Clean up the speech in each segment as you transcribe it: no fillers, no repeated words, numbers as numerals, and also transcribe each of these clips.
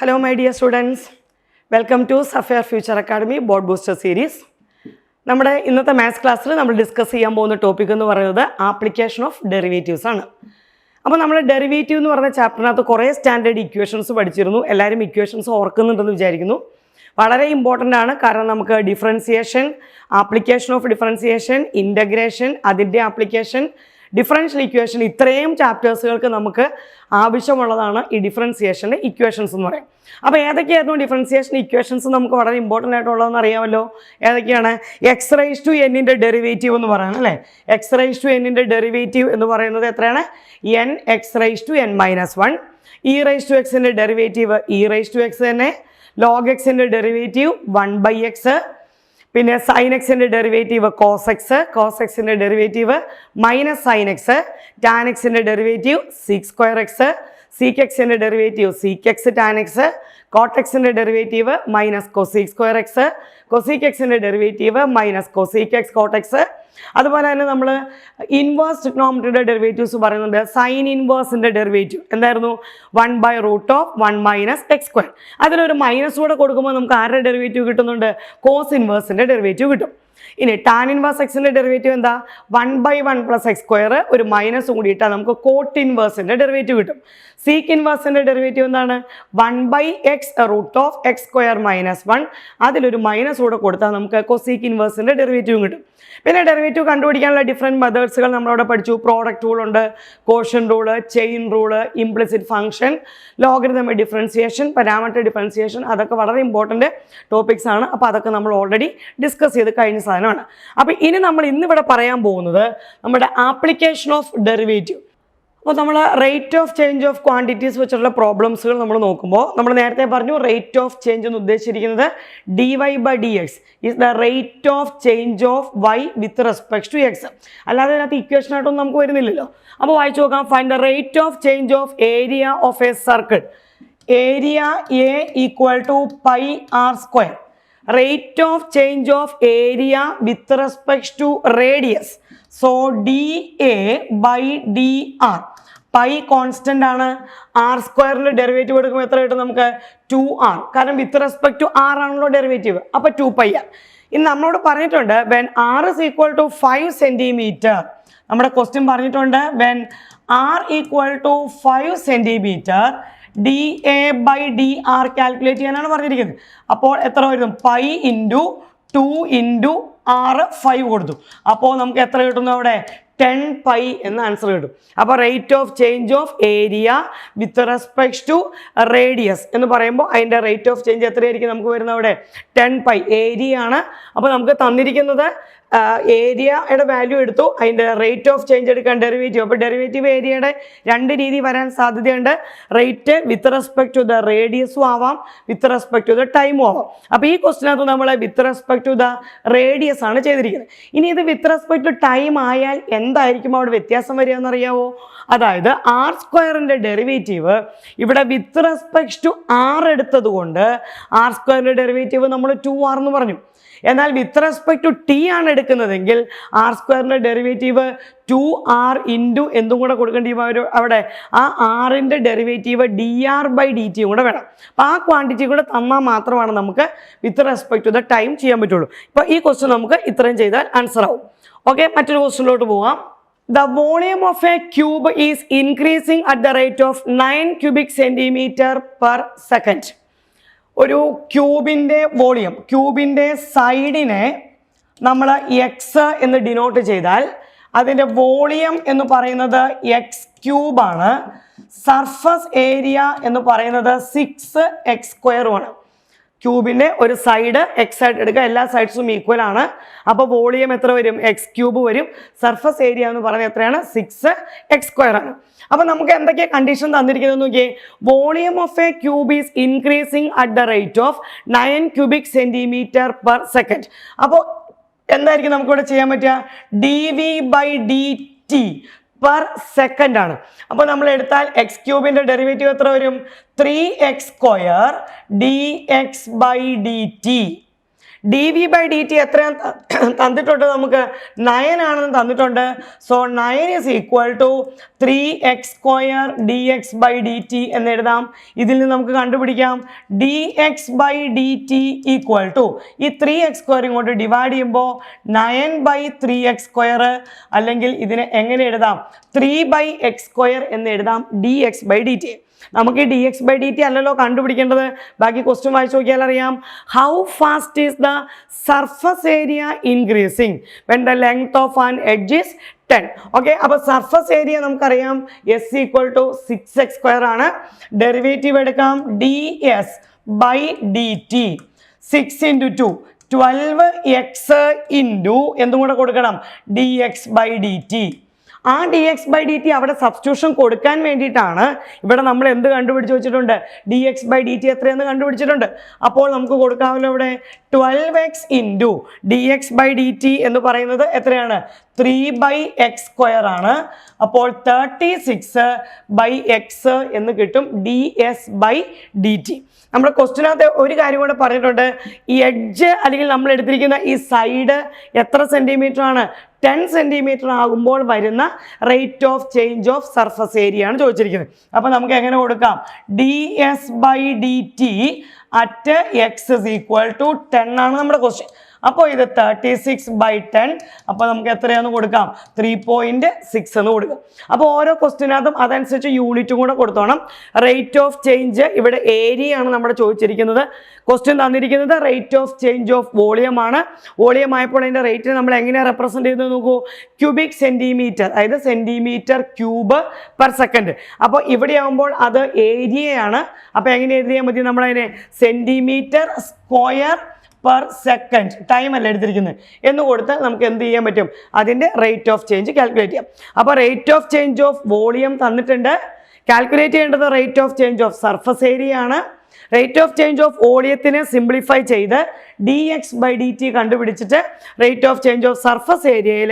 Hello my dear students, welcome to Sapphire Future Academy Board Booster Series. നമ്മുടെ ഇന്നത്തെ maths ക്ലാസ്സിൽ നമ്മൾ discuss ചെയ്യാൻ പോകുന്ന ടോപ്പിക് എന്ന് പറയുന്നത് ആപ്ലിക്കേഷൻ ഓഫ് ഡെറിവേറ്റീവ്സ് ആണ്. അപ്പോൾ നമ്മൾ ഡെറിവേറ്റീവ് എന്ന് പറഞ്ഞ ചാപ്റ്ററിനകത്ത് കുറേ സ്റ്റാൻഡേർഡ് ഇക്വേഷൻസ് പഠിച്ചിരുന്നു. എല്ലാവരും ഇക്വേഷൻസ് ഓർക്കുന്നുണ്ടെന്ന് വിചാരിക്കുന്നു. വളരെ ഇമ്പോർട്ടൻ്റ് ആണ്, കാരണം നമുക്ക് differentiation, application of differentiation, integration, അതിൻ്റെ ആപ്ലിക്കേഷൻ, ഡിഫറൻഷ്യൽ ഇക്വേഷൻ, ഇത്രയും ചാപ്റ്റേഴ്സുകൾക്ക് നമുക്ക് ആവശ്യമുള്ളതാണ് ഈ ഡിഫറൻസിയേഷൻ്റെ ഇക്വേഷൻസ് എന്ന് പറയും. അപ്പോൾ ഏതൊക്കെയായിരുന്നു ഡിഫറൻസിയേഷൻ ഇക്വേഷൻസ് നമുക്ക് വളരെ ഇമ്പോർട്ടൻ്റ് ആയിട്ടുള്ളതെന്ന് അറിയാമല്ലോ. ഏതൊക്കെയാണ്? എക്സ് റൈസ് ടു എന്നിൻ്റെ ഡെറിവേറ്റീവ് എന്ന് പറയുന്നത് അല്ലേ. എക്സ് റൈസ് ടു എന്നിൻ്റെ ഡെറിവേറ്റീവ് എന്ന് പറയുന്നത് എത്രയാണ്? N X raise to N minus 1. E raise to എക്സിൻ്റെ derivative E raise to X തന്നെ. ലോഗ് എക്സിൻ്റെ ഡെറിവേറ്റീവ് 1/x. പിന്നെ സൈൻ എക്സിൻ്റെ ഡെറിവേറ്റീവ് കോസ് എക്സ്, കോസ് എക്സിൻ്റെ derivative minus sine X, tan എക്സിൻ്റെ derivative sec square X, sec എക്സിൻ്റെ derivative sec X tan X, cot എക്സിൻ്റെ derivative minus cosec square X, cosec എക്സിൻ്റെ derivative minus cosec X coat X. അതുപോലെ തന്നെ നമ്മൾ inverse ട്രിഗ്നോമെട്രിയുടെ derivatives പറയുന്നുണ്ട്. Sign ഇൻവേഴ്സിൻ്റെ derivative എന്തായിരുന്നു? 1/√1 - x². അതിലൊരു മൈനസ് കൂടെ കൊടുക്കുമ്പോൾ നമുക്ക് ആരുടെ ഡെറിവേറ്റീവ് കിട്ടുന്നുണ്ട്? കോസ് ഇൻവേഴ്സിൻ്റെ ഡെറിവേറ്റീവ് കിട്ടും. ഇനി ടാൻ ഇൻവേഴ്സ് എക്സിൻ്റെ ഡെറിവേറ്റീവ് എന്താ? 1/1 + x², ഒരു മൈനസ് കൂടി ഇട്ടാൽ നമുക്ക് കോട്ട് ഇൻവേഴ്സിൻ്റെ ഡെറിവേറ്റീവ് കിട്ടും. സീക്ക് ഇൻവേഴ്സിൻ്റെ ഡെറിവേറ്റീവ് എന്താണ്? 1/x√(x² - 1). അതിലൊരു മൈനസ് കൂടെ കൊടുത്താൽ നമുക്ക് കൊസീക്ക് ഇൻവേഴ്സിൻ്റെ ഡെറിവേറ്റീവ് കിട്ടും. പിന്നെ ഡെറിവേറ്റീവ് കണ്ടുപിടിക്കാനുള്ള ഡിഫറെൻറ്റ് മെത്തേഡ്സുകൾ നമ്മളവിടെ പഠിച്ചു. പ്രോഡക്റ്റ് റൂൾ ഉണ്ട്, quotient rule, chain rule, implicit function, logarithmic differentiation, parameter differentiation, അതൊക്കെ വളരെ ഇമ്പോർട്ടൻറ്റ് ടോപ്പിക്സ് ആണ്. അപ്പോൾ അതൊക്കെ നമ്മൾ ഓൾറെഡി ഡിസ്കസ് ചെയ്ത് കഴിഞ്ഞ സാധനമാണ്. അപ്പോൾ ഇനി നമ്മൾ ഇന്നിവിടെ പറയാൻ പോകുന്നത് നമ്മുടെ ആപ്ലിക്കേഷൻ ഓഫ് ഡെറിവേറ്റീവ്. അപ്പോൾ നമ്മൾ rate of change of quantities വെച്ചുള്ള പ്രോബ്ലംസുകൾ നമ്മൾ നോക്കുമ്പോൾ നമ്മൾ നേരത്തെ പറഞ്ഞു റേറ്റ് ഓഫ് ചേഞ്ച് എന്ന് ഉദ്ദേശിച്ചിരിക്കുന്നത് dy/dx is the rate of change of y with respect to x. അല്ലാതെ അതിനകത്ത് ഇക്വേഷനായിട്ടൊന്നും നമുക്ക് വരുന്നില്ലല്ലോ. അപ്പോൾ വായിച്ചു നോക്കാം. Find the rate of change of area of a circle. Area A equal to πr². Rate of change of area with respect to radius. So dA/dr. Pi constant ആണ്. r² derivative എടുക്കുമ്പോൾ എത്ര കിട്ടും നമുക്ക്? 2r. കാരണം വിത്ത് respect to r ആണല്ലോ derivative. അപ്പോൾ 2πr. ഇനി നമ്മളോട് പറഞ്ഞിട്ടുണ്ട് when r is equal to 5 centimeter. നമ്മുടെ ക്വസ്റ്റ്യൻ പറഞ്ഞിട്ടുണ്ട് when r equal to 5 centimeter dA/dr calculate ചെയ്യാനാണ് പറഞ്ഞിരിക്കുന്നത്. അപ്പോൾ എത്ര വരും? പൈ ഇൻറ്റു 2 × r 5 കൊടുത്തു. അപ്പോൾ നമുക്ക് എത്ര കിട്ടുന്നു അവിടെ? 10π എന്ന ആൻസർ കിട്ടും. അപ്പോൾ rate of change of area with respect to radius എന്ന് പറയുമ്പോൾ അതിൻ്റെ റേറ്റ് ഓഫ് ചേഞ്ച് എത്രയായിരിക്കും നമുക്ക് വരുന്നത് അവിടെ? 10π. ഏരിയ ആണ്. അപ്പോൾ നമുക്ക് തന്നിരിക്കുന്നത് ഏരിയയുടെ വാല്യൂ എടുത്തു, അതിൻ്റെ റേറ്റ് ഓഫ് ചേഞ്ച് എടുക്കാൻ ഡെറിവേറ്റീവ്. അപ്പോൾ ഡെറിവേറ്റീവ് ഏരിയയുടെ രണ്ട് രീതി വരാൻ സാധ്യതയുണ്ട്. Rate with respect to the റേഡിയസും ആവാം, വിത്ത് റെസ്പെക്ട് ടു ദ ടൈമും ആവാം. അപ്പോൾ ഈ ക്വസ്റ്റിനകത്ത് നമ്മൾ with respect to the radius ആണ് ചെയ്തിരിക്കുന്നത്. ഇനി ഇത് വിത്ത് റെസ്പെക്ട് ടു ടൈം ആയാൽ എന്തായിരിക്കും അവിടെ വ്യത്യാസം വരിക എന്നറിയാവോ? അതായത് r² ഡെറിവേറ്റീവ് ഇവിടെ വിത്ത് റെസ്പെക്ട് ടു r എടുത്തത് കൊണ്ട് r² ഡെറിവേറ്റീവ് നമ്മൾ 2r എന്ന് പറഞ്ഞു. എന്നാൽ വിത്ത് റെസ്പെക്ട് ടു ടി ആണ് എടുക്കുന്നതെങ്കിൽ r² ഡെറിവേറ്റീവ് 2r ഇൻറ്റു എന്തും കൂടെ കൊടുക്കേണ്ടി അവിടെ ആ ആറിൻ്റെ ഡെറിവേറ്റീവ് dr/dt കൂടെ വേണം. അപ്പോൾ ആ ക്വാണ്ടിറ്റി കൂടെ തന്നാൽ മാത്രമാണ് നമുക്ക് with respect to the time ചെയ്യാൻ പറ്റുള്ളൂ. ഇപ്പോൾ ഈ ക്വസ്റ്റ്യൻ നമുക്ക് ഇത്രയും ചെയ്താൽ ആൻസർ ആവും. ഓക്കെ, മറ്റൊരു ക്വസ്റ്റ്യനിലോട്ട് പോവാം. The volume of a cube is increasing at the rate of 9 cubic centimeter/second. ഒരു ക്യൂബിൻ്റെ വോളിയം, ക്യൂബിൻ്റെ സൈഡിനെ നമ്മൾ എക്സ് എന്ന് ഡിനോട്ട് ചെയ്താൽ അതിൻ്റെ വോളിയം എന്ന് പറയുന്നത് x³ ആണ്. സർഫസ് ഏരിയ എന്ന് പറയുന്നത് 6x² ആണ്. ക്യൂബിൻ്റെ ഒരു സൈഡ് എക്സ് ആയിട്ട് എടുക്കുക, എല്ലാ സൈഡ്സും ഈക്വൽ ആണ്. അപ്പോൾ വോളിയം എത്ര വരും? x³ വരും. സർഫസ് ഏരിയ എന്ന് പറയുന്നത് എത്രയാണ്? 6x² ആണ്. അപ്പോൾ നമുക്ക് എന്തൊക്കെ കണ്ടീഷൻ തന്നിരിക്കുന്നത് നോക്കിയേ. Volume of A cube is increasing at the rate of 9 cubic centimeter/second. അപ്പോൾ എന്തായിരിക്കും നമുക്കിവിടെ ചെയ്യാൻ പറ്റുക? dV/dt per/second ആണ്. അപ്പോൾ നമ്മൾ എടുത്താൽ x³ ഡെറിവേറ്റീവ് എത്ര വരും? 3x² dx/dt. dv/dt എത്രയാണ് തന്നിട്ടുണ്ട് നമുക്ക് 9 ആണെന്ന് തന്നിട്ടുണ്ട്. So 9 is equal to 3x² dx/dt എന്ന് എഴുതാം. ഇതിൽ നിന്ന് നമുക്ക് കണ്ടുപിടിക്കാം dx/dt ഈക്വൽ ടു ഈ 3x² ഇങ്ങോട്ട് ഡിവൈഡ് ചെയ്യുമ്പോൾ 9/3x², അല്ലെങ്കിൽ ഇതിനെ എങ്ങനെ എഴുതാം 3/x² എന്ന് എഴുതാം dx/dt. നമുക്ക് ഈ dx/dt അല്ലല്ലോ കണ്ടുപിടിക്കേണ്ടത്. ബാക്കി ക്വസ്റ്റ്യൻ വായിച്ചു നോക്കിയാൽ അറിയാം. How fast is the surface area increasing when the length of an edge is 10. Okay, അപ്പോൾ സർഫസ് ഏരിയ നമുക്കറിയാം s ഈക്വൽ ടു 6x² ആണ്. ഡെറിവേറ്റീവ് എടുക്കാം ds/dt 6 × 2 12x ഇൻറ്റു എന്തും കൂടെ കൊടുക്കണം dx/dt. ആ dx/dt അവിടെ സബ്സ്റ്റിറ്റ്യൂഷൻ കൊടുക്കാൻ വേണ്ടിയിട്ടാണ് ഇവിടെ നമ്മൾ എന്ത് കണ്ടുപിടിച്ച് വെച്ചിട്ടുണ്ട് dx/dt എത്രയെന്ന് കണ്ടുപിടിച്ചിട്ടുണ്ട്. അപ്പോൾ നമുക്ക് കൊടുക്കാമല്ലോ ഇവിടെ 12x ഇൻറ്റു dx/dt എന്ന് പറയുന്നത് എത്രയാണ് 3/x² ആണ്. അപ്പോൾ 36/x എന്ന് കിട്ടും ds/dt. നമ്മുടെ ക്വസ്റ്റിനകത്ത് ഒരു കാര്യം കൂടെ പറഞ്ഞിട്ടുണ്ട്. ഈ എഡ്ജ് അല്ലെങ്കിൽ നമ്മൾ എടുത്തിരിക്കുന്ന ഈ സൈഡ് എത്ര സെൻറ്റിമീറ്റർ ആണ് 10 സെൻറ്റിമീറ്റർ ആകുമ്പോൾ വരുന്ന rate of change of surface area ആണ് ചോദിച്ചിരിക്കുന്നത്. അപ്പോൾ നമുക്ക് എങ്ങനെ കൊടുക്കാം ds/dt at x is equal to 10 ആണ് നമ്മുടെ ക്വസ്റ്റ്യൻ. അപ്പോൾ ഇത് 36/10. അപ്പോൾ നമുക്ക് എത്രയാന്ന് കൊടുക്കാം 3.6 എന്ന് കൊടുക്കാം. അപ്പോൾ ഓരോ ക്വസ്റ്റ്യനകത്തും അതനുസരിച്ച് യൂണിറ്റും കൂടെ കൊടുത്തോണം. റേറ്റ് ഓഫ് ചേഞ്ച് ഇവിടെ ഏരിയ ആണ് നമ്മുടെ ചോദിച്ചിരിക്കുന്നത്. ക്വസ്റ്റ്യൻ തന്നിരിക്കുന്നത് rate of change of volume ആണ്. വോളിയം ആയപ്പോൾ അതിൻ്റെ റേറ്റ് നമ്മൾ എങ്ങനെയാണ് റെപ്രസെൻറ്റ് ചെയ്ത് നോക്കൂ ക്യൂബിക് സെൻറ്റിമീറ്റർ, അതായത് സെൻറ്റിമീറ്റർ ക്യൂബ് പെർ സെക്കൻഡ്. അപ്പോൾ ഇവിടെ ആകുമ്പോൾ അത് ഏരിയയാണ്. അപ്പോൾ എങ്ങനെ എഴുതിയാൽ മതി നമ്മളതിനെ centimetre square per second, time അല്ല എടുത്തിരിക്കുന്നത് എന്ന് കൊടുത്താൽ നമുക്ക് എന്ത് ചെയ്യാൻ പറ്റും അതിൻ്റെ റേറ്റ് ഓഫ് ചേഞ്ച് കാൽക്കുലേറ്റ് ചെയ്യാം. അപ്പോൾ rate of change of volume തന്നിട്ടുണ്ട്. കാൽക്കുലേറ്റ് ചെയ്യേണ്ടത് rate of change of surface area ആണ്. റേറ്റ് ഓഫ് ചേഞ്ച് ഓഫ് വോളിയത്തിനെ സിംപ്ലിഫൈ ചെയ്ത് dx/dt കണ്ടുപിടിച്ചിട്ട് rate of change of surface ഏരിയയിൽ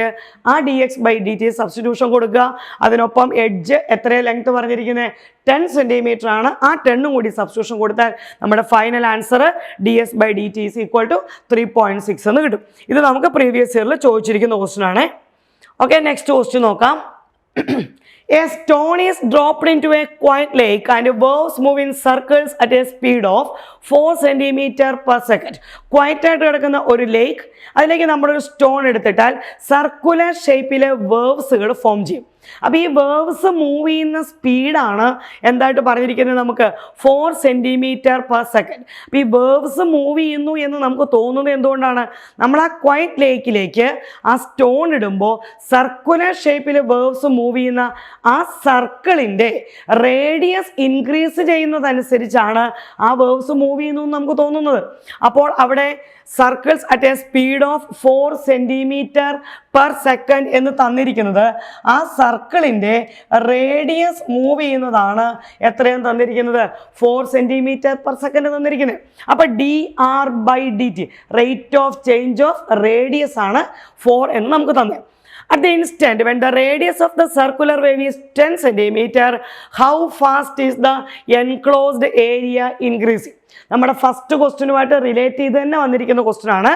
ആ dx/dt സബ്സ്റ്റിറ്റ്യൂഷൻ കൊടുക്കുക. അതിനൊപ്പം എഡ്ജ് എത്രയാണ് ലെങ്ത് പറഞ്ഞിരിക്കുന്നത് 10 സെൻറ്റിമീറ്റർ ആണ്. ആ 10 കൂടി സബ്സ്റ്റിറ്റ്യൂഷൻ കൊടുത്താൽ നമ്മുടെ final answer ds/dt is equal to 3.6 എന്ന് കിട്ടും. ഇത് നമുക്ക് പ്രീവിയസ് ഇയറിൽ ചോദിച്ചിരിക്കുന്ന ക്വസ്റ്റ്യൻ ആണ്. ഓക്കെ, നെക്സ്റ്റ് ക്വസ്റ്റ്യൻ നോക്കാം. A stone is dropped into a quiet lake and waves move in circles at a speed of 4 cm/s. Quiet ആയിട്ട് കിടക്കുന്ന ഒരു ലേക്ക്, അതിലേക്ക് നമ്മളൊരു സ്റ്റോൺ എടുത്തിട്ടാൽ സർക്കുലർ ഷേപ്പിലെ വേവ്സുകൾ ഫോം ചെയ്യും. അപ്പോൾ ഈ വേവ്സ് മൂവ് ചെയ്യുന്ന സ്പീഡാണ് എന്തായിട്ട് പറഞ്ഞിരിക്കുന്നത് നമുക്ക് 4 cm/s. അപ്പോൾ ഈ വേവ്സ് മൂവ് ചെയ്യുന്നു എന്ന് നമുക്ക് തോന്നുന്നത് എന്തുകൊണ്ടാണ് നമ്മൾ ആ ക്വയറ്റ് ലേക്കിലേക്ക് ആ സ്റ്റോൺ ഇടുമ്പോൾ സർക്കുലർ ഷേപ്പിൽ വേവ്സ് മൂവ് ചെയ്യുന്ന ആ സർക്കിളിൻ്റെ റേഡിയസ് ഇൻക്രീസ് ചെയ്യുന്നതനുസരിച്ചാണ് ആ വേവ്സ് മൂവ് ചെയ്യുന്നു എന്ന് നമുക്ക് തോന്നുന്നത്. അപ്പോൾ അവിടെ circles at A speed of 4 cm/s എന്ന് തന്നിരിക്കുന്നത് ആ സർക്കിളിൻ്റെ റേഡിയസ് മൂവ് ചെയ്യുന്നതാണ് എത്രയും തന്നിരിക്കുന്നത് 4 cm/s തന്നിരിക്കുന്നത്. അപ്പോൾ dr/dt rate of change of radius ആണ് 4 എന്ന് നമുക്ക് തന്നെ. At the instant when the radius of the circular wave is 10 cm, how fast is the enclosed area increasing? നമ്മുടെ ഫസ്റ്റ് ക്വസ്റ്റ്യനുമായിട്ട് റിലേറ്റ് ചെയ്ത് തന്നെ വന്നിരിക്കുന്ന ക്വസ്റ്റ്യൻ ആണ്.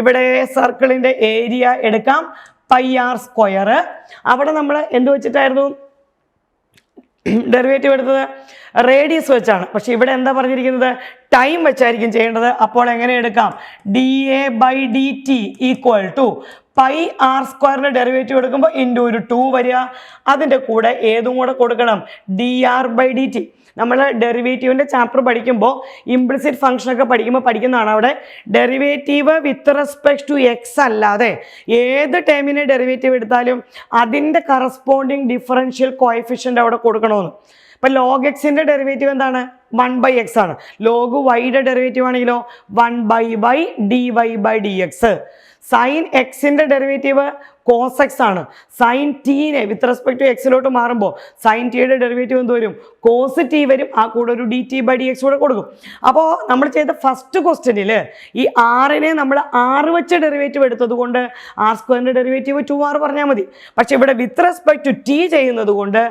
ഇവിടെ സർക്കിളിൻ്റെ ഏരിയ എടുക്കാം πr². അവിടെ നമ്മൾ എന്ത് വെച്ചിട്ടായിരുന്നു ഡെറിവേറ്റീവ് എടുത്തത് റേഡിയസ് വെച്ചാണ്. പക്ഷെ ഇവിടെ എന്താ പറഞ്ഞിരിക്കുന്നത് ടൈം വെച്ചായിരിക്കും ചെയ്യേണ്ടത്. അപ്പോൾ എങ്ങനെ എടുക്കാം dA/dt equal to πr² derivative എടുക്കുമ്പോൾ ഇൻറ്റു ഒരു 2 വരിക. അതിൻ്റെ കൂടെ ഏതും കൂടെ കൊടുക്കണം dr/dt. നമ്മൾ ഡെറിവേറ്റീവിൻ്റെ ചാപ്റ്റർ പഠിക്കുമ്പോൾ ഇംപ്ലിസിറ്റ് ഫംഗ്ഷനൊക്കെ പഠിക്കുന്നതാണ്. അവിടെ derivative with respect to X അല്ലാതെ ഏത് ടേമിനെ ഡെറിവേറ്റീവ് എടുത്താലും അതിൻ്റെ കറസ്പോണ്ടിങ് ഡിഫറൻഷ്യൽ കോഎഫിഷ്യൻ്റ് അവിടെ കൊടുക്കണമെന്ന്. ഇപ്പം log എക്സിൻ്റെ ഡെറിവേറ്റീവ് എന്താണ് 1/x ആണ്. log വൈയുടെ ഡെറിവേറ്റീവ് ആണെങ്കിലോ 1/y dy/dx. സൈൻ എക്സിൻ്റെ ഡെറിവേറ്റീവ് കോസ് എക്സ് ആണ്. സൈൻ ടീനെ വിത്ത് റെസ്പെക്ട് ടു എക്സിലോട്ട് മാറുമ്പോൾ സൈൻ ടിയുടെ ഡെറിവേറ്റീവ് എന്ത് വരും? കോസ് ടി വരും. ആ കൂടെ ഒരു D T by D X കൂടെ കൊടുക്കും. അപ്പോൾ നമ്മൾ ചെയ്ത ഫസ്റ്റ് ക്വസ്റ്റ്യനിൽ ഈ ആറിനെ നമ്മൾ 6 വെച്ച് ഡെറിവേറ്റീവ് എടുത്തത് കൊണ്ട് ആർ സ്ക്വയറിൻ്റെ ഡെറിവേറ്റീവ് 2r പറഞ്ഞാൽ മതി. പക്ഷെ ഇവിടെ വിത്ത് റെസ്പെക്ട് ടു ടി ചെയ്യുന്നത് കൊണ്ട്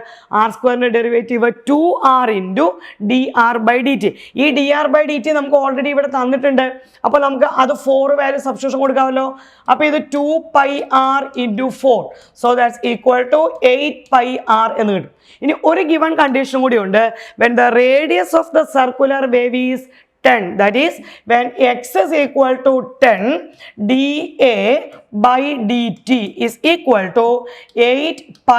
ആർ സ്ക്വയറിൻ്റെ derivative 2r into d r by D t. ഈ d r by D t നമുക്ക് ഓൾറെഡി ഇവിടെ തന്നിട്ടുണ്ട്. അപ്പോൾ നമുക്ക് അത് 4 വാല്യൂ സബ്സ്റ്റിറ്റ്യൂഷൻ കൊടുക്കാമല്ലോ. അപ്പോൾ ഇത് 2πr into 4, so that's equal to 8πr എന്ന് കിട്ടും. ഇനി ഒരു ഗിവൺ കണ്ടീഷൻ കൂടി ഉണ്ട്. When the radius of the circular wave is 10, that is when x is equal to 10, dA by dt is equal to 8π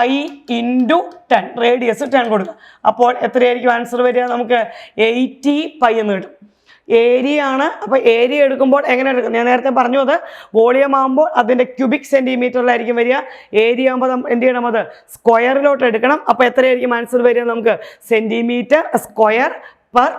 into 10. Radius 10 കൊടുക്കുക. അപ്പോൾ എത്രയായിരിക്കും answer വരിക? നമുക്ക് 80π എന്ന് കിട്ടും. ഏരിയ ആണ്. അപ്പോൾ ഏരിയ എടുക്കുമ്പോൾ എങ്ങനെ എടുക്കും? ഞാൻ നേരത്തെ പറഞ്ഞു, അത് വോളിയം ആകുമ്പോൾ അതിൻ്റെ ക്യൂബിക് സെൻറ്റിമീറ്ററിലായിരിക്കും വരിക. ഏരിയ ആകുമ്പോൾ നമ്മൾ എന്ത് ചെയ്യണം? അത് സ്ക്വയറിലോട്ട് എടുക്കണം. അപ്പോൾ എത്രയായിരിക്കും ആൻസർ വരിക? നമുക്ക് സെൻറ്റിമീറ്റർ സ്ക്വയർ പെർ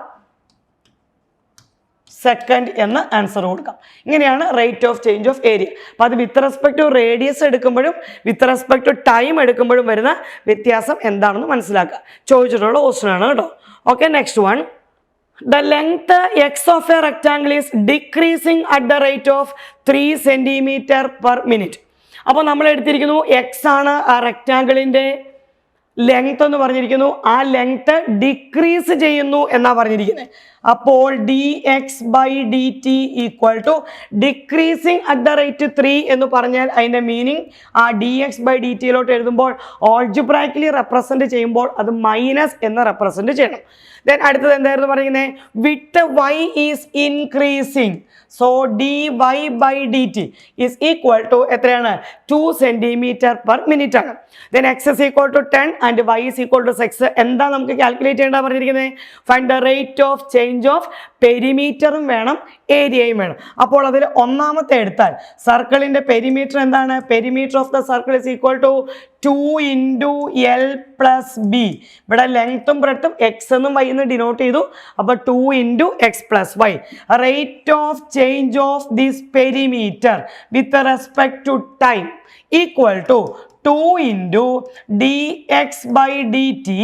സെക്കൻഡ് എന്ന് ആൻസർ കൊടുക്കാം. ഇങ്ങനെയാണ് rate of change of area. അപ്പോൾ അത് വിത്ത് റെസ്പെക്ട് ടു റേഡിയസ് എടുക്കുമ്പോഴും വിത്ത് റെസ്പെക്ട് ടു ടൈം എടുക്കുമ്പോഴും വരുന്ന വ്യത്യാസം എന്താണെന്ന് മനസ്സിലാക്കുക. ചോദിച്ചിട്ടുള്ള ക്വസ്റ്റ്യൻ ആണ് കേട്ടോ. Okay, next one. The length x of a rectangle is decreasing at the rate of 3 centimeter per minute. അപ്പോൾ നമ്മൾ എടുത്തിരിക്കുന്നു x ആണ് ആ റെക്റ്റാങ്കിളിൻ്റെ ലെങ്ത് എന്ന് പറഞ്ഞിരിക്കുന്നു. ആ ലെങ്ത് ഡിക്രീസ് ചെയ്യുന്നു എന്നാണ് പറഞ്ഞിരിക്കുന്നത്. അപ്പോൾ D X by D T equal to decreasing at the rate 3 എന്ന് പറഞ്ഞാൽ അതിൻ്റെ മീനിങ് ആ ഡി എക്സ് ബൈ ഡി ടിയിലോട്ട് എഴുതുമ്പോൾ ഓൾജിബ്രായിക്കലി റെപ്രസെൻറ്റ് ചെയ്യുമ്പോൾ അത് മൈനസ് എന്ന് റെപ്രസെൻറ്റ് ചെയ്യണം. ദെൻ അടുത്തത് എന്തായിരുന്നു പറയുന്നത്? With y is increasing, so d Y by D t is equal to എത്രയാണ്? 2 സെൻറ്റിമീറ്റർ പെർ മിനിറ്റ് ആണ്. Then x is equal to 10 and y is equal to 6. എന്താ നമുക്ക് കാൽക്കുലേറ്റ് ചെയ്യേണ്ട പറഞ്ഞിരിക്കുന്നത്? Find the rate of change of പെരിമീറ്ററും വേണം, ഏരിയയും വേണം. അപ്പോൾ അതിൽ ഒന്നാമത്തെ എടുത്താൽ സർക്കിളിൻ്റെ പെരിമീറ്റർ എന്താണ്? Perimeter of the circle is equal to 2 into L plus B. ഇവിടെ ലെങ്ത്തും ബ്രെഡ്ത്തും എക്സ് എന്നും വൈ എന്ന് ഡിനോട്ട് ചെയ്തു. അപ്പോൾ 2 into X plus Y. Rate of change of this perimeter with respect to time equal to 2 into D X by D T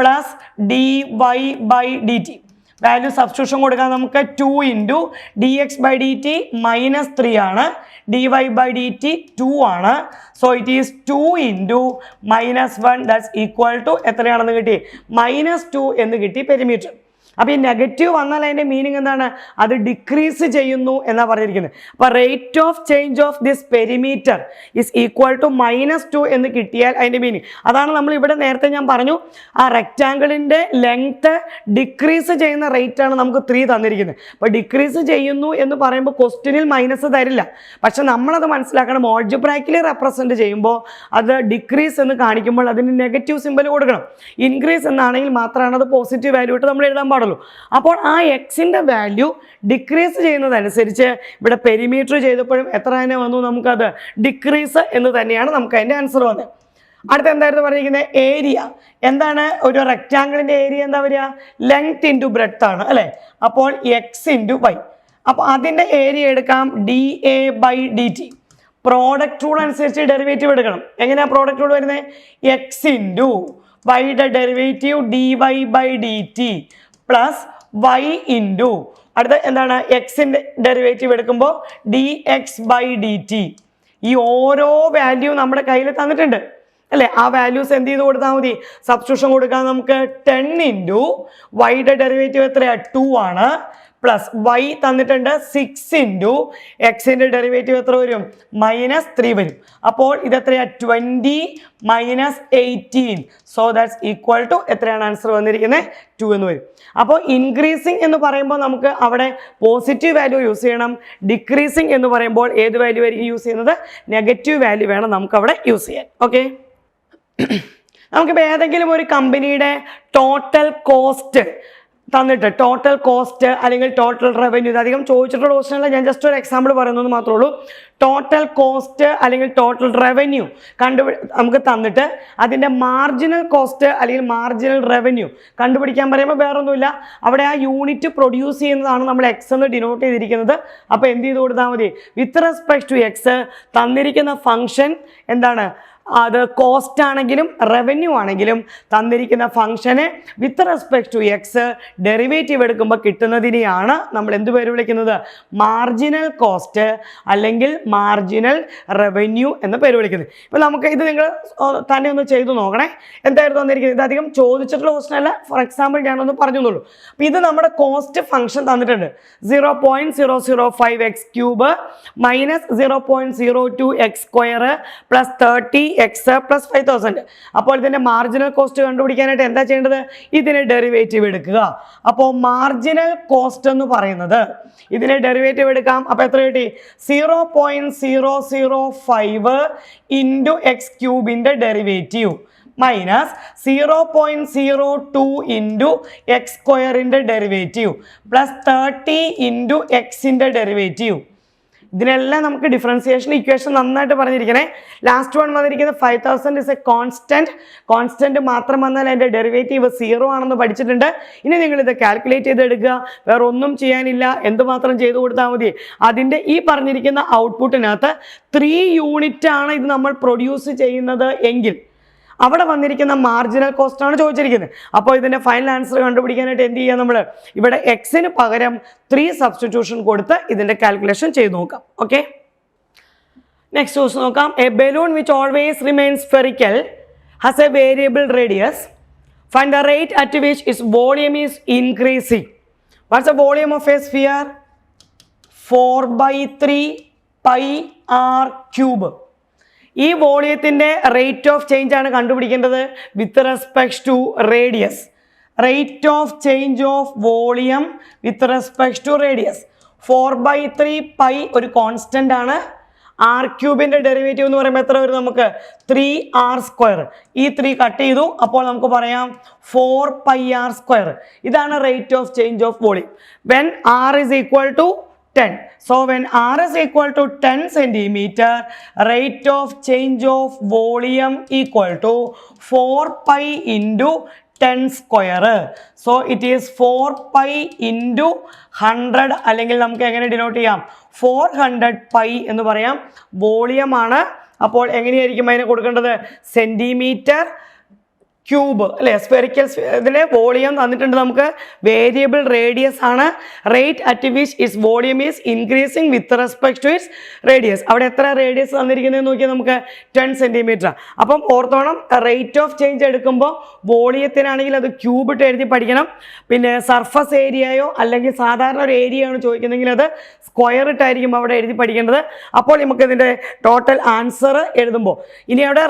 plus D Y by D T. Value substitution കൊടുക്കാൻ നമുക്ക് 2 into D X by D T -3 ആണ്, D Y by D T 2 ആണ്. So it is 2 into -1 that's equal to എത്രയാണെന്ന് കിട്ടി? -2 എന്ന് കിട്ടി perimeter. അപ്പോൾ ഈ നെഗറ്റീവ് വന്നാൽ അതിൻ്റെ മീനിങ് എന്താണ്? അത് ഡിക്രീസ് ചെയ്യുന്നു എന്നാണ് പറഞ്ഞിരിക്കുന്നത്. അപ്പോൾ rate of change of this perimeter is equal to -2 എന്ന് കിട്ടിയാൽ അതിൻ്റെ മീനിങ് അതാണ്. നമ്മൾ ഇവിടെ നേരത്തെ ഞാൻ പറഞ്ഞു, ആ റെക്റ്റാങ്കിളിൻ്റെ ലെങ്ത്ത് ഡിക്രീസ് ചെയ്യുന്ന റേറ്റാണ് നമുക്ക് 3 തന്നിരിക്കുന്നത്. അപ്പോൾ ഡിക്രീസ് ചെയ്യുന്നു എന്ന് പറയുമ്പോൾ ക്വസ്റ്റ്യനിൽ മൈനസ് തരില്ല. പക്ഷെ നമ്മളത് മനസ്സിലാക്കണം, ഓൾജിബ്രായിക്കലി റെപ്രസെൻറ്റ് ചെയ്യുമ്പോൾ അത് ഡിക്രീസ് എന്ന് കാണിക്കുമ്പോൾ അതിന് നെഗറ്റീവ് സിമ്പൽ കൊടുക്കണം. ഇൻക്രീസ് എന്നാണെങ്കിൽ മാത്രമാണ് അത് പോസിറ്റീവ് വാല്യൂ ഇട്ട് നമ്മൾ എഴുതാൻ പാടുള്ളൂ. അപ്പോൾ ആ എക്സിൻ്റെ വാല്യൂ ഡിക്രീസ് ചെയ്യുന്നതനുസരിച്ച് ഇവിടെ പെരിമീറ്റർ ചെയ്തപ്പോഴും എത്ര തന്നെ വന്നു? നമുക്കത് ഡിക്രീസ് എന്ന് തന്നെയാണ് നമുക്ക് അതിൻ്റെ ആൻസർ വന്നത്. അടുത്ത എന്തായിരുന്നു പറഞ്ഞിരിക്കുന്നത്? ഏരിയ എന്താണ്? ഒരു റെക്റ്റാങ്കിളിൻ്റെ ഏരിയ എന്താ വരിക? ലെങ്ത് ഇൻറ്റു ബ്രെഡ്ത്ത് ആണ് അല്ലേ? അപ്പോൾ എക്സ് ഇൻറ്റു വൈ. അപ്പോൾ അതിൻ്റെ ഏരിയ എടുക്കാം d a by D t. Product rule അനുസരിച്ച് ഡെറിവേറ്റീവ് എടുക്കണം. എങ്ങനെയാണ് പ്രോഡക്റ്റ് റൂൾ വരുന്നത്? എക്സ് ഇൻറ്റു വൈയുടെ derivative d Y by D T plus y into അടുത്ത എന്താണ്? എക്സിൻ്റെ ഡെറിവേറ്റീവ് എടുക്കുമ്പോൾ d X by D t. ഈ ഓരോ വാല്യൂ നമ്മുടെ കയ്യിൽ തന്നിട്ടുണ്ട് അല്ലേ? ആ വാല്യൂസ് എന്ത് ചെയ്ത് കൊടുത്താൽ മതി? സബ്സ്റ്റിറ്റ്യൂഷൻ കൊടുക്കാൻ നമുക്ക് 10 ഇൻറ്റു വൈയുടെ ഡെറിവേറ്റീവ് എത്രയാണ്? 2 ആണ്, പ്ലസ് വൈ തന്നിട്ടുണ്ട് 6 ഇൻറ്റു എക്സിൻ്റെ ഡെറിവേറ്റീവ് എത്ര വരും? -3 വരും. അപ്പോൾ ഇതെത്രയാണ്? 20 - 18. സോ ദാറ്റ്സ് ഈക്വൽ ടു എത്രയാണ് ആൻസർ വന്നിരിക്കുന്നത്? 2 എന്ന് വരും. അപ്പോൾ ഇൻക്രീസിങ് എന്ന് പറയുമ്പോൾ നമുക്ക് അവിടെ പോസിറ്റീവ് വാല്യൂ യൂസ് ചെയ്യണം. ഡിക്രീസിങ് എന്ന് പറയുമ്പോൾ ഏത് വാല്യൂ ആയിരിക്കും യൂസ് ചെയ്യുന്നത്? നെഗറ്റീവ് വാല്യൂ വേണം നമുക്ക് അവിടെ യൂസ് ചെയ്യാൻ. ഓക്കെ, നമുക്കിപ്പോൾ ഏതെങ്കിലും ഒരു കമ്പനിയുടെ ടോട്ടൽ കോസ്റ്റ് തന്നിട്ട് ടോട്ടൽ കോസ്റ്റ് അല്ലെങ്കിൽ ടോട്ടൽ റവന്യൂ, ഇത് അധികം ചോദിച്ചിട്ടുള്ള ക്വസ്റ്റൻ അല്ല, ഞാൻ ജസ്റ്റ് ഒരു എക്സാമ്പിൾ പറയുന്നത് മാത്രമേ ഉള്ളൂ. ടോട്ടൽ കോസ്റ്റ് അല്ലെങ്കിൽ ടോട്ടൽ റവന്യൂ നമുക്ക് തന്നിട്ട് അതിൻ്റെ മാർജിനൽ കോസ്റ്റ് അല്ലെങ്കിൽ മാർജിനൽ റവന്യൂ കണ്ടുപിടിക്കാൻ പറയുമ്പോൾ വേറൊന്നുമില്ല, അവിടെ ആ യൂണിറ്റ് പ്രൊഡ്യൂസ് ചെയ്യുന്നതാണ് നമ്മൾ എക്സ് എന്ന് ഡിനോട്ട് ചെയ്തിരിക്കുന്നത്. അപ്പോൾ എന്ത് ചെയ്ത് കൊടുത്താൽ മതി, വിത്ത് റെസ്പെക്ട് ടു എക്സ് തന്നിരിക്കുന്ന ഫംഗ്ഷൻ എന്താണ്, അത് കോസ്റ്റ് ആണെങ്കിലും റവന്യൂ ആണെങ്കിലും തന്നിരിക്കുന്ന ഫംഗ്ഷനെ with respect to X derivative എടുക്കുമ്പോൾ കിട്ടുന്നതിനെയാണ് നമ്മൾ എന്ത് പേര് വിളിക്കുന്നത്, മാർജിനൽ കോസ്റ്റ് അല്ലെങ്കിൽ മാർജിനൽ റവന്യൂ എന്ന പേര് വിളിക്കുന്നത്. ഇപ്പോൾ നമുക്ക് ഇത് നിങ്ങൾ തന്നെ ഒന്ന് ചെയ്തു നോക്കണേ. എന്തായിരുന്നു തന്നിരിക്കുന്നത്, ഇത് അധികം ചോദിച്ചിട്ടുള്ള ക്വസ്റ്റൻ അല്ല, ഫോർ എക്സാമ്പിൾ ഞാനൊന്ന് പറഞ്ഞു എന്നുള്ളൂ. അപ്പോൾ ഇത് നമ്മുടെ കോസ്റ്റ് ഫംഗ്ഷൻ തന്നിട്ടുണ്ട്, 0.005 X cube minus 0.02 X square plus 30 X plus 5000. അപ്പോൾ ഇതിൻ്റെ മാർജിനൽ കോസ്റ്റ് കണ്ടുപിടിക്കാനായിട്ട് എന്താ ചെയ്യേണ്ടത്, ഇതിനെ ഡെറിവേറ്റീവ് എടുക്കുക. അപ്പോൾ മാർജിനൽ കോസ്റ്റ് എന്ന് പറയുന്നത് ഇതിനെ ഡെറിവേറ്റീവ് എടുക്കാം. അപ്പോൾ എത്ര കിട്ടി, 0.005 ഇൻറ്റു എക്സ് ക്യൂബിൻ്റെ ഡെറിവേറ്റീവ് മൈനസ് 0.02 ഇൻറ്റു എക്സ് സ്ക്വയറിൻ്റെ ഡെറിവേറ്റീവ് പ്ലസ് 30 ഇൻറ്റു എക്സിൻ്റെ ഡെറിവേറ്റീവ്. ഇതിനെല്ലാം നമുക്ക് ഡിഫറൻസിയേഷൻ ഇക്വേഷൻ നന്നായിട്ട് പറഞ്ഞിരിക്കണേ. ലാസ്റ്റ് വൺ വന്നിരിക്കുന്നത് 5000 ഇസ് എ കോൺസ്റ്റന്റ് മാത്രം വന്നാൽ അതിൻ്റെ ഡെറിവേറ്റീവ് 0 ആണെന്ന് പഠിച്ചിട്ടുണ്ട്. ഇനി നിങ്ങൾ ഇത് കാൽക്കുലേറ്റ് ചെയ്തെടുക്കുക, വേറെ ഒന്നും ചെയ്യാനില്ല, എന്തുമാത്രം ചെയ്തു കൊടുത്താൽ മതി. അതിൻ്റെ ഈ പറഞ്ഞിരിക്കുന്ന ഔട്ട്പുട്ടിനകത്ത് 3 യൂണിറ്റ് ആണ് ഇത് നമ്മൾ പ്രൊഡ്യൂസ് ചെയ്യുന്നത് എങ്കിൽ അവിടെ വന്നിരിക്കുന്ന മാർജിനൽ കോസ്റ്റ് ആണ് ചോദിച്ചിരിക്കുന്നത്. അപ്പോൾ ഇതിൻ്റെ ഫൈനൽ ആൻസർ കണ്ടുപിടിക്കാനായിട്ട് എന്ത് ചെയ്യുക, നമ്മൾ ഇവിടെ എക്സിന് പകരം 3 സബ്സ്റ്റിറ്റ്യൂഷൻ കൊടുത്ത് ഇതിൻ്റെ കാൽക്കുലേഷൻ ചെയ്ത് നോക്കാം. ഓക്കെ, നെക്സ്റ്റ് ക്വസ്റ്റൻ നോക്കാം. A balloon which always remains spherical has a variable radius, find the rate at which its volume is increasing. What's the volume of a sphere? 4/3 πr³. ഈ വോളിയത്തിൻ്റെ rate of change ആണ് കണ്ടുപിടിക്കേണ്ടത് with respect to radius. Rate of change of volume with respect to radius. 4/3 π ഒരു constant ആണ്. r³ derivative എന്ന് പറയുമ്പോൾ എത്ര വരും നമുക്ക്, 3r². ഈ 3 കട്ട് ചെയ്തു, അപ്പോൾ നമുക്ക് പറയാം 4πr². ഇതാണ് rate of change of volume when r is equal to 10. So when r is equal to 10 centimeter, rate of change of volume equal to 4 pi into 10 square. So it is 4 pi into 100, അല്ലെങ്കിൽ നമുക്ക് എങ്ങനെ denote ചെയ്യാം, 400 pi എന്ന് പറയാം. Volume ആണ്. അപ്പോൾ എങ്ങനെയായിരിക്കും അതിനെ കൊടുക്കേണ്ടത്, സെന്റിമീറ്റർ ക്യൂബ് അല്ലേ, സ്ഫെറിക്കൽ. ഇതിന് വോളിയം തന്നിട്ടുണ്ട് നമുക്ക്, വേരിയബിൾ റേഡിയസ് ആണ്. Rate at which its volume is increasing with respect to its radius. അവിടെ എത്ര റേഡിയസ് തന്നിരിക്കുന്നത് നോക്കിയാൽ നമുക്ക് 10 സെൻറ്റിമീറ്റർ. അപ്പം ഓർത്തോണം, റേറ്റ് ഓഫ് ചേഞ്ച് എടുക്കുമ്പോൾ വോളിയത്തിനാണെങ്കിൽ അത് ക്യൂബ് ഇട്ട് എഴുതി പഠിക്കണം. പിന്നെ സർഫസ് ഏരിയയോ അല്ലെങ്കിൽ സാധാരണ ഒരു ഏരിയ ആണ് ചോദിക്കുന്നെങ്കിൽ അത് സ്ക്വയർ ഇട്ടായിരിക്കും അവിടെ എഴുതി പഠിക്കേണ്ടത്. അപ്പോൾ നമുക്ക് ഇതിൻ്റെ ടോട്ടൽ ആൻസർ എഴുതുമ്പോൾ ഇനി അവിടെ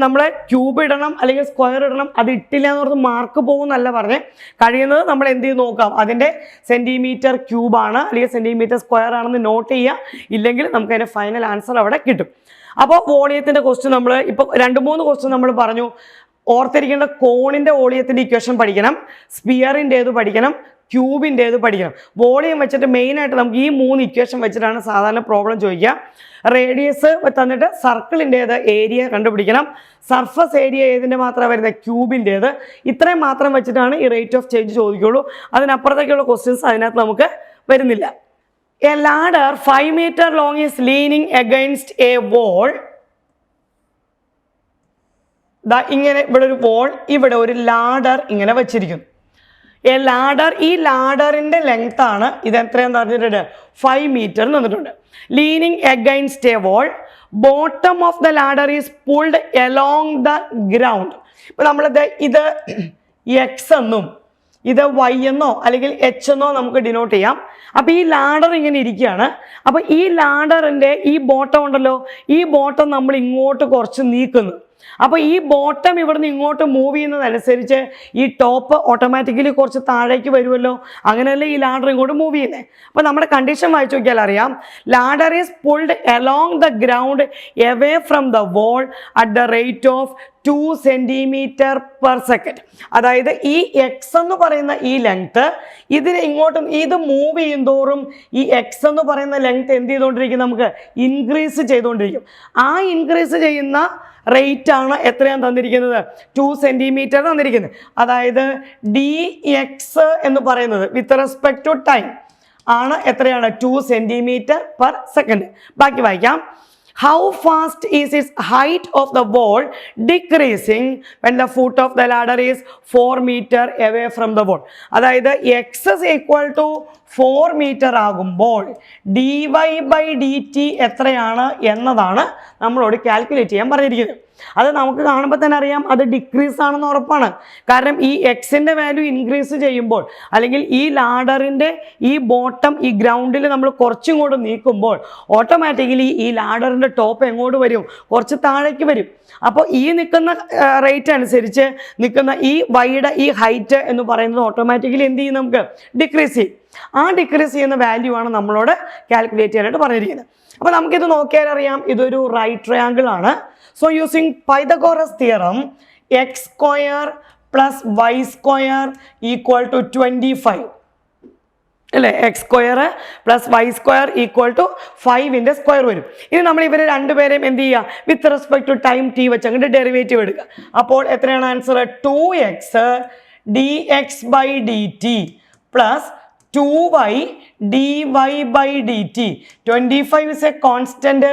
നമ്മൾ ക്യൂബ് ഇടണം അല്ലെങ്കിൽ സ്ക്വയർ ഇടണം, അത് ഇട്ടില്ല എന്ന് പറഞ്ഞ് മാർക്ക് പോകുന്നല്ല പറഞ്ഞേ. കഴിയുന്നത് നമ്മൾ എന്ത് ചെയ്ത് നോക്കാം, അതിൻ്റെ സെൻറ്റിമീറ്റർ ക്യൂബാണ് അല്ലെങ്കിൽ സെൻറ്റിമീറ്റർ സ്ക്വയർ ആണെന്ന് നോട്ട് ചെയ്യുക. ഇല്ലെങ്കിൽ നമുക്ക് അതിൻ്റെ ഫൈനൽ ആൻസർ അവിടെ കിട്ടും. അപ്പോൾ വോളിയത്തിൻ്റെ ക്വസ്റ്റ്യൻ നമ്മൾ ഇപ്പോൾ 2-3 ക്വസ്റ്റ്യൻ നമ്മൾ പറഞ്ഞു. ഓർത്തിരിക്കേണ്ട, കോണിൻ്റെ വോളിയത്തിൻ്റെ ഇക്വേഷൻ പഠിക്കണം, സ്പിയറിൻ്റേത് പഠിക്കണം, ക്യൂബിൻ്റേത് പഠിക്കണം. വോളിയം വെച്ചിട്ട് മെയിനായിട്ട് നമുക്ക് ഈ 3 ഇക്വേഷൻ വെച്ചിട്ടാണ് സാധാരണ പ്രോബ്ലം ചോദിക്കുക. റേഡിയസ് തന്നിട്ട് സർക്കിളിൻ്റേത് ഏരിയ കണ്ടുപിടിക്കണം, സർഫസ് ഏരിയ ഏതിൻ്റെ മാത്രമാണ് വരുന്നത്, ക്യൂബിൻ്റേത്. ഇത്രയും മാത്രം വെച്ചിട്ടാണ് ഈ റേറ്റ് ഓഫ് ചേഞ്ച് ചോദിക്കുകയുള്ളൂ. അതിനപ്പുറത്തേക്കുള്ള ക്വസ്റ്റ്യൻസ് അതിനകത്ത് നമുക്ക് വരുന്നില്ല. A ladder 5 meter long is leaning against a wall. ഇങ്ങനെ ഇവിടെ ഒരു വോൾ, ഇവിടെ ഒരു ലാഡർ ഇങ്ങനെ വെച്ചിരിക്കുന്നു. എ ലാഡർ, ഈ ലാഡറിൻ്റെ ലെങ്ത് ആണ് ഇത്. എത്രയാന്ന് പറഞ്ഞിട്ടുണ്ട്, 5 meter തന്നിട്ടുണ്ട്. Leaning against a wall, bottom of the ladder is pulled along the ground. ഇപ്പം നമ്മളിത് ഇത് എക്സ് എന്നും ഇത് വൈ എന്നോ അല്ലെങ്കിൽ എച്ച് എന്നോ നമുക്ക് ഡിനോട്ട് ചെയ്യാം. അപ്പോൾ ഈ ലാഡർ ഇങ്ങനെ ഇരിക്കുകയാണ്. അപ്പോൾ ഈ ലാഡറിൻ്റെ ഈ ബോട്ടം ഉണ്ടല്ലോ, ഈ ബോട്ടം നമ്മൾ ഇങ്ങോട്ട് കുറച്ച് നീക്കുന്നു. അപ്പോൾ ഈ ബോട്ടം ഇവിടുന്ന് ഇങ്ങോട്ട് മൂവ് ചെയ്യുന്നതനുസരിച്ച് ഈ ടോപ്പ് ഓട്ടോമാറ്റിക്കലി കുറച്ച് താഴേക്ക് വരുമല്ലോ. അങ്ങനെയല്ലേ ഈ ലാഡർ ഇങ്ങോട്ട് മൂവ് ചെയ്യുന്നത്. അപ്പോൾ നമ്മുടെ കണ്ടീഷൻ വായിച്ചു നോക്കിയാൽ അറിയാം, ladder is pulled along the ground away from the wall at the rate of 2 cm/s. അതായത് ഈ എക്സ് എന്ന് പറയുന്ന ഈ ലെങ്ത് ഇതിന് ഇങ്ങോട്ടും ഇത് മൂവ് ചെയ്യും തോറും ഈ എക്സ് എന്ന് പറയുന്ന ലെങ്ത് എന്ത് ചെയ്തുകൊണ്ടിരിക്കും, നമുക്ക് ഇൻക്രീസ് ചെയ്തുകൊണ്ടിരിക്കും. ആ ഇൻക്രീസ് ചെയ്യുന്ന റേറ്റ് ആണ് എത്രയാണ് തന്നിരിക്കുന്നത്, 2 cm തന്നിരിക്കുന്നത്. അതായത് dx എന്ന് പറയുന്നത് വിത്ത് റെസ്പെക്ട് ടു ടൈം ആണ് എത്രയാണ്, 2 cm/s. ബാക്കി വായിക്കാം. How fast is its height of the wall decreasing when the foot of the ladder is 4 meter away from the wall? അതായത് x is equal to 4 meter ആകുമ്പോൾ dy by dt എത്രയാണ് എന്നതാണ് നമ്മളോട് calculate ചെയ്യാൻ പറഞ്ഞിരിക്കുന്നത്. അത് നമുക്ക് കാണുമ്പോൾ തന്നെ അറിയാം അത് ഡിക്രീസ് ആണെന്ന് ഉറപ്പാണ്. കാരണം ഈ എക്സിൻ്റെ വാല്യൂ ഇൻക്രീസ് ചെയ്യുമ്പോൾ അല്ലെങ്കിൽ ഈ ലാഡറിൻ്റെ ഈ ബോട്ടം ഈ ഗ്രൗണ്ടിൽ നമ്മൾ കുറച്ചും കൂടെ നീക്കുമ്പോൾ ഓട്ടോമാറ്റിക്കലി ഈ ലാഡറിൻ്റെ ടോപ്പ് എങ്ങോട്ട് വരും, കുറച്ച് താഴേക്ക് വരും. അപ്പോൾ ഈ നിൽക്കുന്ന റേറ്റ് അനുസരിച്ച് നിൽക്കുന്ന ഈ വൈയുടെ ഈ ഹൈറ്റ് എന്ന് പറയുന്നത് ഓട്ടോമാറ്റിക്കലി എന്ത് ചെയ്യും, നമുക്ക് ഡിക്രീസ് ചെയ്യും. ആ ഡിക്രീസ് ചെയ്യുന്ന വാല്യൂ ആണ് നമ്മളോട് കാൽക്കുലേറ്റ് ചെയ്യാനായിട്ട് പറഞ്ഞിരിക്കുന്നത്. അപ്പോൾ നമുക്കിത് നോക്കിയാൽ അറിയാം ഇതൊരു റൈറ്റ് ട്രയാങ്കിൾ ആണ്. So using Pythagoras theorem, x square plus y square equal to 25. അല്ലേ, x square plus Y square equal to 5ൻ്റെ സ്ക്വയർ വരും. ഇനി നമ്മൾ ഇവർ രണ്ടുപേരെയും എന്ത് ചെയ്യുക, with respect to time t വെച്ച് അങ്ങോട്ട് ഡെറിവേറ്റീവ് എടുക്കുക. അപ്പോൾ എത്രയാണ് answer, 2x dx by dt plus 2y dy by dt. 25 is a constant,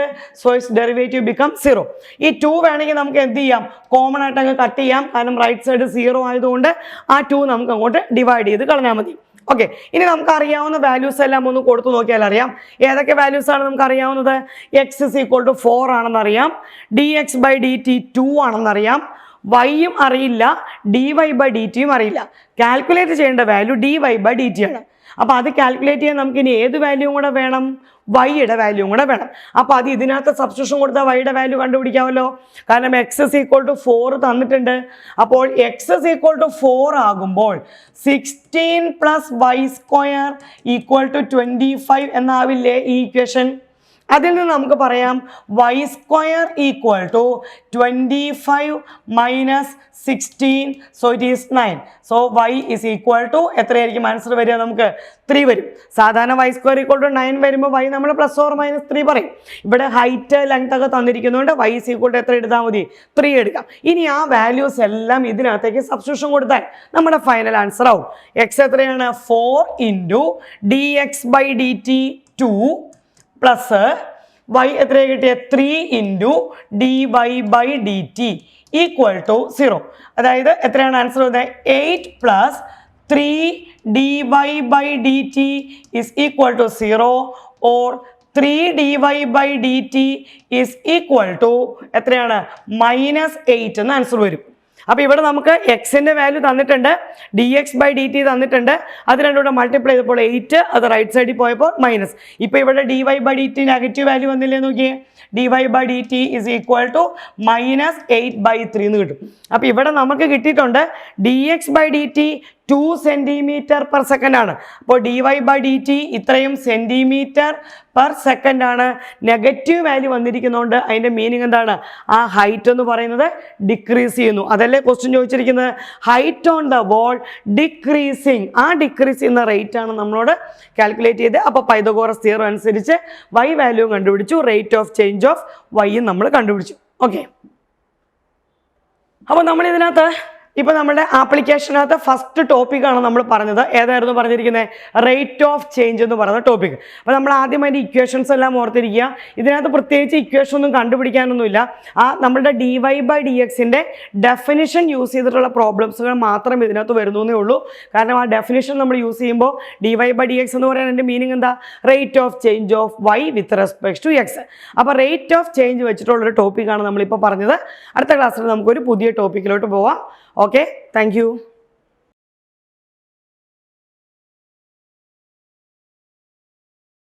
so its derivative becomes 0. ഈ 2 വേണമെങ്കിൽ നമുക്ക് എന്ത് ചെയ്യാം, കോമൺ ആയിട്ട് അങ്ങ് കട്ട് ചെയ്യാം. കാരണം റൈറ്റ് സൈഡ് 0 ആയതുകൊണ്ട് ആ 2 നമുക്ക് അങ്ങോട്ട് ഡിവൈഡ് ചെയ്ത് കളഞ്ഞാൽ മതി. ഓക്കെ, ഇനി നമുക്ക് അറിയാവുന്ന വാല്യൂസ് എല്ലാം ഒന്ന് കൊടുത്തു നോക്കിയാൽ അറിയാം ഏതൊക്കെ വാല്യൂസ് ആണ് നമുക്ക് അറിയാവുന്നത്. എക്സ് ഇസ് ഈക്വൽ ടു 4 ആണെന്നറിയാം, dx by dt 2 ആണെന്നറിയാം, വൈയും അറിയില്ല, dy by dt യും അറിയില്ല. കാൽക്കുലേറ്റ് ചെയ്യേണ്ട വാല്യൂ dy by dt ആണ്. അപ്പോൾ അത് കാൽക്കുലേറ്റ് ചെയ്യാൻ നമുക്ക് ഇനി ഏത് വാല്യൂവും കൂടെ വേണം, വൈയുടെ വാല്യൂവും കൂടെ വേണം. അപ്പോൾ അത് ഇതിനകത്ത് സബ്സ്റ്റിറ്റ്യൂഷൻ കൊടുത്താൽ വൈയുടെ വാല്യൂ കണ്ടുപിടിക്കാമല്ലോ. കാരണം എക്സ് ഇസ് ഈക്വൽ ടു 4 തന്നിട്ടുണ്ട്. അപ്പോൾ എക്സ് ഇസ് ഈക്വൽ ടു 4 ആകുമ്പോൾ 16 plus Y square equal to 25 എന്നാവില്ലേ ഈ ഇക്വേഷൻ. അതിൽ നിന്ന് നമുക്ക് പറയാം Y square equal to 25 minus 16, so it is 9. So Y is equal to എത്രയായിരിക്കും ആൻസർ വരിക, നമുക്ക് 3 വരും. സാധാരണ വൈ സ്ക്വയർ ഈക്വൽ ടു 9 വരുമ്പോൾ വൈ നമ്മൾ പ്ലസ് ഓർ മൈനസ് 3 പറയും. ഇവിടെ ഹൈറ്റ് ലെങ്ത് ഒക്കെ തന്നിരിക്കുന്നതുകൊണ്ട് വൈ ഇസ് ഈക്വൽ ടു എത്ര എടുത്താൽ മതി, 3 എടുക്കാം. ഇനി ആ വാല്യൂസ് എല്ലാം ഇതിനകത്തേക്ക് സബ്സ്റ്റിറ്റ്യൂഷൻ കൊടുത്താൽ നമ്മുടെ ഫൈനൽ ആൻസർ ആവും. എക്സ് എത്രയാണ്, 4 into dx by dt 2 plus Y എത്രയാണ് കിട്ടിയ 3 into dy by dt equal to 0. അതായത് എത്രയാണ് ആൻസർ വരുന്നത്, 8 plus 3 dy by dt is equal to 0 or 3 dy by dt is equal to എത്രയാണ്, -8 എന്ന് ആൻസർ വരും. അപ്പോൾ ഇവിടെ നമുക്ക് എക്സിൻ്റെ വാല്യൂ തന്നിട്ടുണ്ട്, dx by dt തന്നിട്ടുണ്ട്. അത് രണ്ടും കൂടെ മൾട്ടിപ്ലൈ ചെയ്തപ്പോൾ 8, അത് റൈറ്റ് സൈഡിൽ പോയപ്പോൾ മൈനസ്. ഇപ്പോൾ ഇവിടെ dy by dt negative value വന്നില്ലേ നോക്കിയേ, dy by dt is equal to -8/3 എന്ന് കിട്ടും. അപ്പോൾ ഇവിടെ നമുക്ക് കിട്ടിയിട്ടുണ്ട് dx by dt 2 cm/s ആണ്. അപ്പോൾ dy by dt ഇത്രയും cm/s ആണ്. നെഗറ്റീവ് വാല്യൂ വന്നിരിക്കുന്നതുകൊണ്ട് അതിൻ്റെ മീനിങ് എന്താണ്, ആ ഹൈറ്റ് എന്ന് പറയുന്നത് ഡിക്രീസ് ചെയ്യുന്നു. അതല്ലേ ക്വസ്റ്റ്യൻ ചോദിച്ചിരിക്കുന്നത്, height on the wall decreasing. ആ ഡിക്രീസ് ചെയ്യുന്ന റേറ്റ് ആണ് നമ്മളോട് കാൽക്കുലേറ്റ് ചെയ്ത്. അപ്പോൾ പൈതഗോറസ് തിയറം അനുസരിച്ച് വൈ വാല്യൂ കണ്ടുപിടിച്ചു, റേറ്റ് ഓഫ് ചേഞ്ച് ഓഫ് വൈയും നമ്മൾ കണ്ടുപിടിച്ചു. ഓക്കെ, അപ്പോൾ നമ്മളിതിനകത്ത് ഇപ്പോൾ നമ്മുടെ ആപ്ലിക്കേഷനകത്ത് ഫസ്റ്റ് ടോപ്പിക്കാണ് നമ്മൾ പറഞ്ഞത്. ഏതായിരുന്നു പറഞ്ഞിരിക്കുന്നത്, റേറ്റ് ഓഫ് ചേഞ്ച് എന്ന് പറയുന്ന ടോപ്പിക്. അപ്പോൾ നമ്മൾ ആദ്യമായിട്ട് ഇക്വേഷൻസ് എല്ലാം ഓർത്തിരിക്കുക. ഇതിനകത്ത് പ്രത്യേകിച്ച് ഇക്വേഷൻ ഒന്നും കണ്ടുപിടിക്കാനൊന്നുമില്ല. ആ നമ്മളുടെ dy by dxൻ്റെ ഡെഫിനിഷൻ യൂസ് ചെയ്തിട്ടുള്ള പ്രോബ്ലംസുകൾ മാത്രം ഇതിനകത്ത് വരുന്നേ ഉള്ളൂ. കാരണം ആ ഡെഫിനിഷൻ നമ്മൾ യൂസ് ചെയ്യുമ്പോൾ dy by dx എന്ന് പറയുന്നത് എൻ്റെ മീനിങ് എന്താ, rate of change of y with respect to X. അപ്പോൾ റേറ്റ് ഓഫ് ചേഞ്ച് വെച്ചിട്ടുള്ളൊരു ടോപ്പിക്കാണ് നമ്മളിപ്പോൾ പറഞ്ഞത്. അടുത്ത ക്ലാസ്സിൽ നമുക്കൊരു പുതിയ ടോപ്പിക്കിലോട്ട് പോവാം. Okay, thank you.